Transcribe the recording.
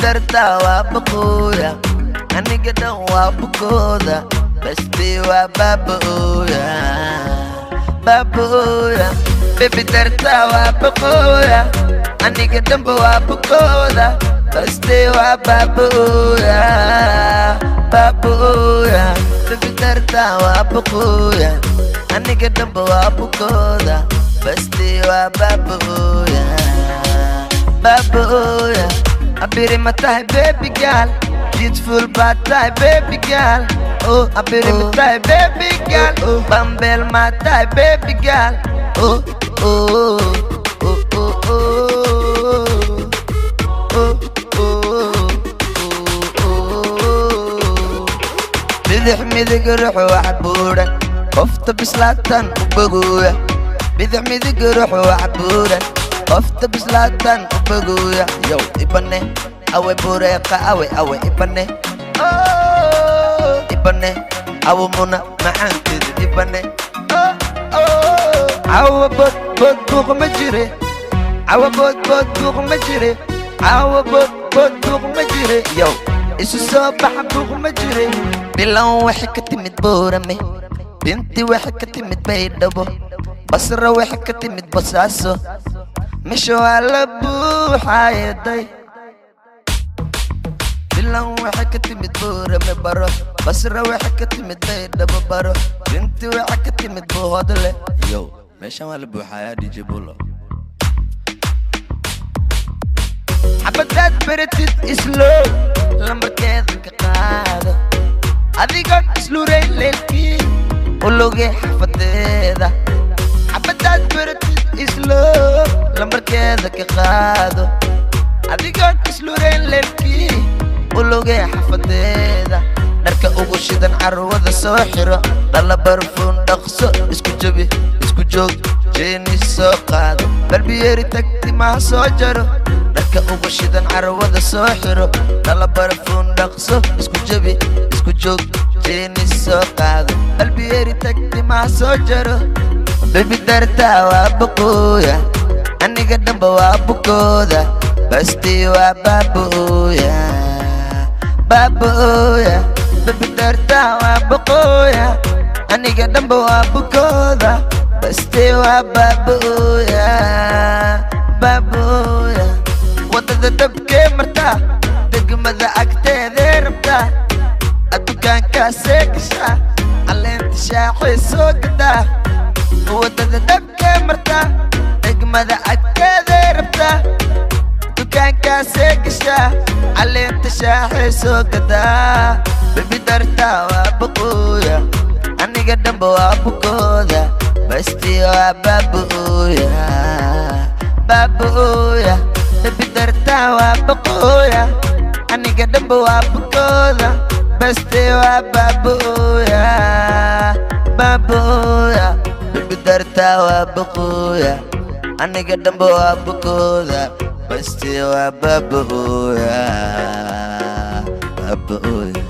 dartaa waa baqooya aniga dhan waa bukooda basti waa baabooya baabooya baby dartaa waa baqooya aniga dhanba waa bukooda basti waa baabooya baabooya baby dartaa waa baqooya aniga dhanba waa bukooda basti waa baabooya baabooya abiri matahay baby girl beautiful batahay baby girl oh abiri matahay baby girl oh bambel matahay baby girl oh oh oh oh oh bidix midig ruux wax buuran qofta bislaatan u bagooya bidix midig ruux wax buuran qofta bislaatan u bagooya yow ibane awe bureeqa awe ibane oh ibane awe muna macaankeeda ibane oh awe bod buuq ma jire awe bod buuq ma jire awe bod buuq ma jire yow isu soo baxa buuq ma jire bilan waxay ka timid boorame binti waxay ka timid baydhabo basra waxay ka timid basaaso misho waa la buuxayaday bilan waxay ka timid boorame baro basra waxay ka timid baydhabo baro binti waxay ka timid buuhodle yow meeshan waa la buuxayaa DJ Bulo xabadaad baratid islow lambarkeeda ka qaado adigoon isluuray leelkii ulogay xafadeeda xabadaad baratid islow lambarkeeda ka qaado adigoon isluuray leelkii ulogay xafadeeda dharka ugu shidan carwada soo xiro dhala barfuun dhaqso isku jabi isku joog jeeni soo qaado balbiyeeri tagti maha soo jaro dharka ugu shidan carwada soo xiro dhala barfuun dhaqso isku jabi isku joog jeeni soo qaado balbiyeeri tagti maha soo jaro baby dartaa waa baqooya aniga dhanba waa bukooda basti waa baabooya baabooya baby dartaa waa baqooya aniga dhanba waa bukooda basti waa baabooya baabooya wadada dabkee martaa degmada agteedee rabtaa addukaankaasee gashaa caleenta shaaxay soo gadaa wadada dabkee martaa degmada agteedee rabtaa dukaankaasee gashaa caleenta shaaxay soo gadaa baby dartaa waa baqooya aniga dhanba waa bukooda basti waa baabooya baabooya baby dartaa waa baqooya aniga dhanba waa bukooda basti waa baabooya baabooya baby dartaa waa baqooya aniga dhanba waa bukooda basti waa baabooya baabooya